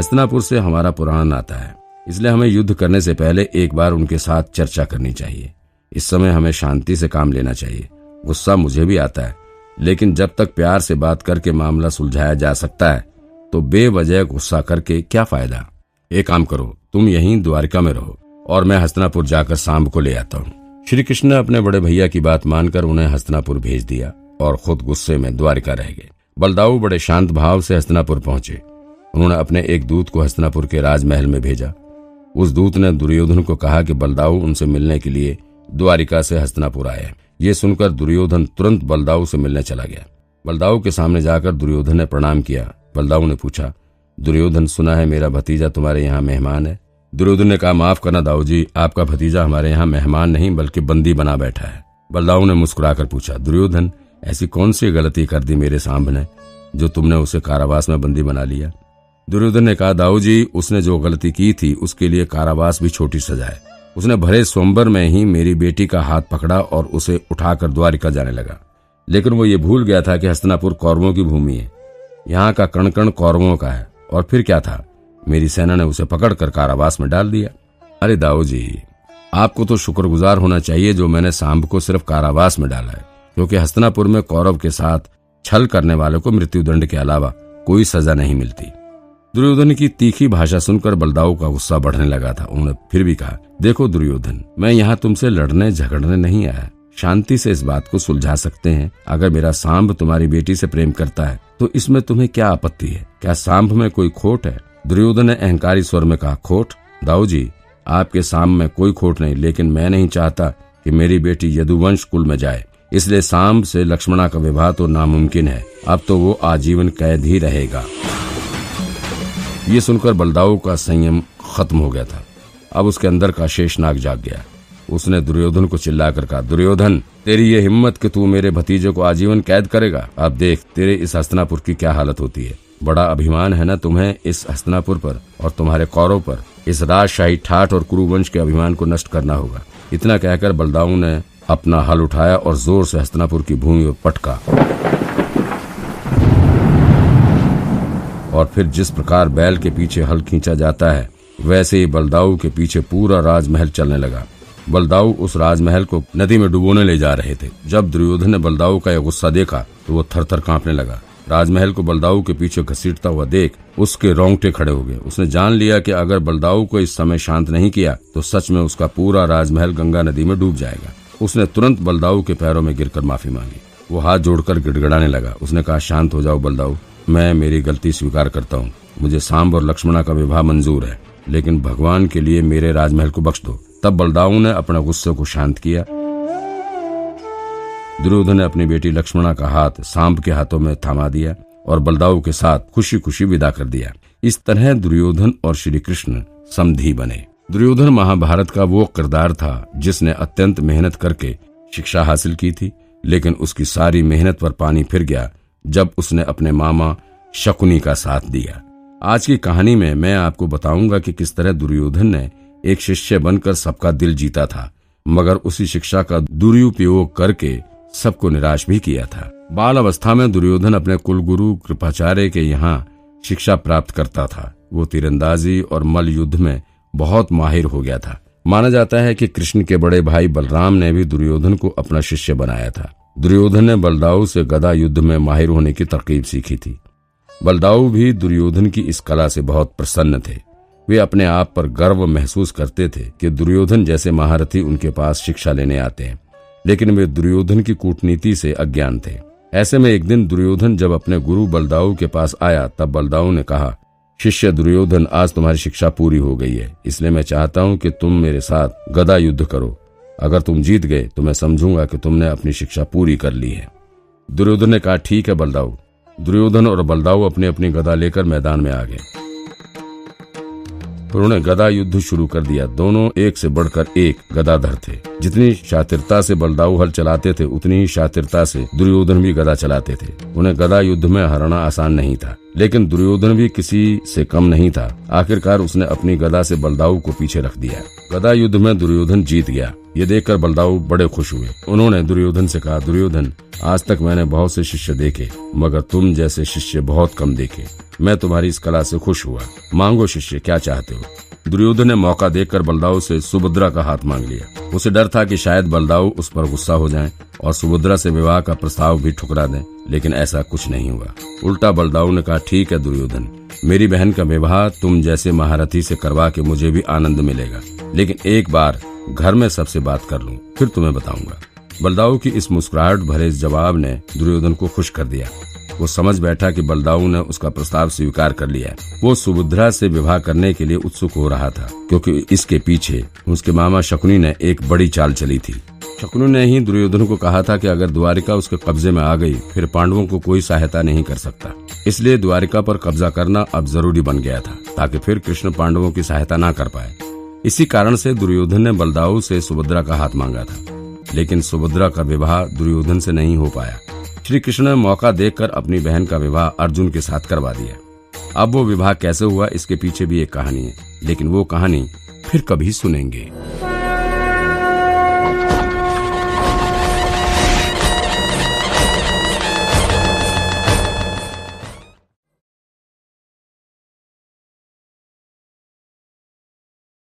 हस्तिनापुर से हमारा पुराना नाता है, इसलिए हमें युद्ध करने से पहले एक बार उनके साथ चर्चा करनी चाहिए। इस समय हमें शांति से काम लेना चाहिए। गुस्सा मुझे भी आता है, लेकिन जब तक प्यार से बात करके मामला सुलझाया जा सकता है तो बेवजह गुस्सा करके क्या फायदा। एक काम करो, तुम यहीं द्वारिका में रहो और मैं हस्तिनापुर जाकर सांब को ले आता हूँ। श्री कृष्ण ने अपने बड़े भैया की बात मानकर उन्हें हस्तिनापुर भेज दिया और खुद गुस्से में द्वारिका रह गए। बलदाऊ बड़े शांत भाव से हस्तिनापुर पहुंचे। उन्होंने अपने एक दूत को हस्तिनापुर के राजमहल में भेजा। उस दूत ने दुर्योधन को कहा कि बलदाऊ उनसे मिलने के लिए द्वारिका से हस्तिनापुर आए। ये सुनकर दुर्योधन तुरंत बलदाऊ से मिलने चला गया। बलदाऊ के सामने जाकर दुर्योधन ने प्रणाम किया। बलदाऊ ने पूछा, दुर्योधन, सुना है मेरा भतीजा तुम्हारे यहाँ मेहमान है। दुर्योधन ने कहा, माफ करना दाऊ जी, आपका भतीजा हमारे यहाँ मेहमान नहीं बल्कि बंदी बना बैठा है। बलदाऊ ने मुस्कुराकर पूछा, दुर्योधन, ऐसी कौन सी गलती कर दी मेरे सांब ने जो तुमने उसे कारावास में बंदी बना लिया। दुर्योधन ने कहा, दाऊ जी, उसने जो गलती की थी उसके लिए कारावास भी छोटी सजा है। उसने भरे स्वयंवर में ही मेरी बेटी का हाथ पकड़ा और उसे उठाकर द्वारिका जाने लगा, लेकिन वो ये भूल गया था कि हस्तिनापुर कौरवों की भूमि है। यहाँ का कण कण कौरवों का है। और फिर क्या था, मेरी सेना ने उसे पकड़कर कारावास में डाल दिया। अरे दाऊ जी, आपको तो शुक्रगुजार होना चाहिए जो मैंने सांब को सिर्फ कारावास में डाला है, क्योंकि हस्तिनापुर में कौरव के साथ छल करने वाले को मृत्युदंड के अलावा कोई सजा नहीं मिलती। दुर्योधन की तीखी भाषा सुनकर बलदाऊ का गुस्सा बढ़ने लगा था। उन्होंने फिर भी कहा, देखो दुर्योधन, मैं यहाँ तुमसे लड़ने झगड़ने नहीं आया। शांति से इस बात को सुलझा सकते हैं। अगर मेरा सांब तुम्हारी बेटी से प्रेम करता है तो इसमें तुम्हें क्या आपत्ति है? क्या सांब में कोई खोट है? दुर्योधन ने अहंकारी स्वर में कहा, खोट? दाऊ जी, आपके सांब में कोई खोट नहीं, लेकिन मैं नहीं चाहता कि मेरी बेटी यदुवंश कुल में जाए, इसलिए सांब से लक्ष्मणा का विवाह तो नामुमकिन है। अब तो वो आजीवन कैद ही रहेगा। ये सुनकर बलदाऊ का संयम खत्म हो गया था। अब उसके अंदर का शेषनाग जाग गया। उसने दुर्योधन को चिल्लाकर कहा, दुर्योधन, तेरी ये हिम्मत कि तू मेरे भतीजे को आजीवन कैद करेगा। अब देख तेरे इस हस्तिनापुर की क्या हालत होती है। बड़ा अभिमान है ना तुम्हें इस हस्तिनापुर पर और तुम्हारे कौरव पर। इस राजशाही ठाठ और कुरुवंश के अभिमान को नष्ट करना होगा। इतना कहकर बलदाऊ ने अपना हल उठाया और जोर से हस्तिनापुर की भूमि पर पटका। और फिर जिस प्रकार बैल के पीछे हल खींचा जाता है, वैसे ही बलदाऊ के पीछे पूरा राजमहल चलने लगा। बलदाऊ उस राजमहल को नदी में डुबोने ले जा रहे थे। जब दुर्योधन ने बलदाऊ का यह गुस्सा देखा तो वो थर थर कांपने लगा। राजमहल को बलदाऊ के पीछे घसीटता हुआ देख उसके रोंगटे खड़े हो गए। उसने जान लिया कि अगर बलदाऊ को इस समय शांत नहीं किया तो सच में उसका पूरा राजमहल गंगा नदी में डूब जाएगा। उसने तुरंत बलदाऊ के पैरों में गिरकर माफी मांगी। वो हाथ जोड़कर गिड़गिड़ाने लगा। उसने कहा, शांत हो जाओ बलदाऊ, मैं मेरी गलती स्वीकार करता हूँ। मुझे सांब और लक्ष्मणा का विवाह मंजूर है, लेकिन भगवान के लिए मेरे राजमहल को बख्श दो। तब बलदाऊ ने अपने गुस्से को शांत किया। दुर्योधन ने अपनी बेटी लक्ष्मणा का हाथ सांब के हाथों में थमा दिया और बलदाऊ के साथ खुशी खुशी विदा कर दिया। इस तरह दुर्योधन और श्री कृष्ण समधी बने। दुर्योधन महाभारत का वो किरदार था जिसने अत्यंत मेहनत करके शिक्षा हासिल की थी, लेकिन उसकी सारी मेहनत पर पानी फिर गया जब उसने अपने मामा शकुनी का साथ दिया। आज की कहानी में मैं आपको बताऊंगा कि किस तरह दुर्योधन ने एक शिष्य बनकर सबका दिल जीता था, मगर उसी शिक्षा का दुरुपयोग करके सबको निराश भी किया था। बाल अवस्था में दुर्योधन अपने कुलगुरु कृपाचार्य के यहाँ शिक्षा प्राप्त करता था। वो तीरंदाजी और मल्ल युद्ध में बहुत माहिर हो गया था। माना जाता है कि कृष्ण के बड़े भाई बलराम ने भी दुर्योधन को अपना शिष्य बनाया था। दुर्योधन ने बलदाऊ से गदा युद्ध में माहिर होने की तरकीब सीखी थी। बलदाऊ भी दुर्योधन की इस कला से बहुत प्रसन्न थे। वे अपने आप पर गर्व महसूस करते थे कि दुर्योधन जैसे महारथी उनके पास शिक्षा लेने आते हैं, लेकिन वे दुर्योधन की कूटनीति से अज्ञान थे। ऐसे में एक दिन दुर्योधन जब अपने गुरु बलदाऊ के पास आया, तब बलदाऊ ने कहा, शिष्य दुर्योधन, आज तुम्हारी शिक्षा पूरी हो गई है, इसलिए मैं चाहता हूँ कि तुम मेरे साथ गदा युद्ध करो। अगर तुम जीत गए तो मैं समझूंगा कि तुमने अपनी शिक्षा पूरी कर ली है। दुर्योधन ने कहा, ठीक है बलदाऊ। दुर्योधन और बलदाऊ अपनी अपनी गदा लेकर मैदान में आ गए। उन्होंने गदा युद्ध शुरू कर दिया। दोनों एक से बढ़कर एक गदाधर थे। जितनी शातिरता से बलदाऊ हल चलाते थे, उतनी ही शातिरता से दुर्योधन भी गदा चलाते थे। उन्हें गदा युद्ध में हराना आसान नहीं था, लेकिन दुर्योधन भी किसी से कम नहीं था। आखिरकार उसने अपनी गदा से बलदाऊ को पीछे रख दिया। गदा युद्ध में दुर्योधन जीत गया। ये देखकर बलदाऊ बड़े खुश हुए। उन्होंने दुर्योधन से कहा, दुर्योधन, आज तक मैंने बहुत से शिष्य देखे, मगर तुम जैसे शिष्य बहुत कम देखे। मैं तुम्हारी इस कला से खुश हुआ। मांगो शिष्य, क्या चाहते हो? दुर्योधन ने मौका देखकर बलदाऊ से सुभद्रा का हाथ मांग लिया। उसे डर था कि शायद बलदाऊ उस पर गुस्सा हो जाए और सुभद्रा से विवाह का प्रस्ताव भी ठुकरा दें, लेकिन ऐसा कुछ नहीं हुआ। उल्टा बलदाऊ ने कहा, ठीक है दुर्योधन, मेरी बहन का विवाह तुम जैसे महारथी से करवा के मुझे भी आनंद मिलेगा, लेकिन एक बार घर में सबसे बात कर लूं, फिर तुम्हें बताऊंगा। बलदाऊ की इस मुस्कुराहट भरे इस जवाब ने दुर्योधन को खुश कर दिया। वो समझ बैठा कि बलदाऊ ने उसका प्रस्ताव स्वीकार कर लिया है। वो सुभद्रा से विवाह करने के लिए उत्सुक हो रहा था, क्योंकि इसके पीछे उसके मामा शकुनी ने एक बड़ी चाल चली थी। शकुनी ने ही दुर्योधन को कहा था कि अगर द्वारिका उसके कब्जे में आ गई, फिर पांडवों को कोई सहायता नहीं कर सकता। इसलिए द्वारिका पर कब्जा करना अब जरूरी बन गया था, ताकि फिर कृष्ण पांडवों की सहायता न कर पाए। इसी कारण से दुर्योधन ने बलदाऊ से सुभद्रा का हाथ मांगा था, लेकिन सुभद्रा का विवाह दुर्योधन से नहीं हो पाया। श्री कृष्ण ने मौका देखकर अपनी बहन का विवाह अर्जुन के साथ करवा दिया। अब वो विवाह कैसे हुआ, इसके पीछे भी एक कहानी है, लेकिन वो कहानी फिर कभी सुनेंगे।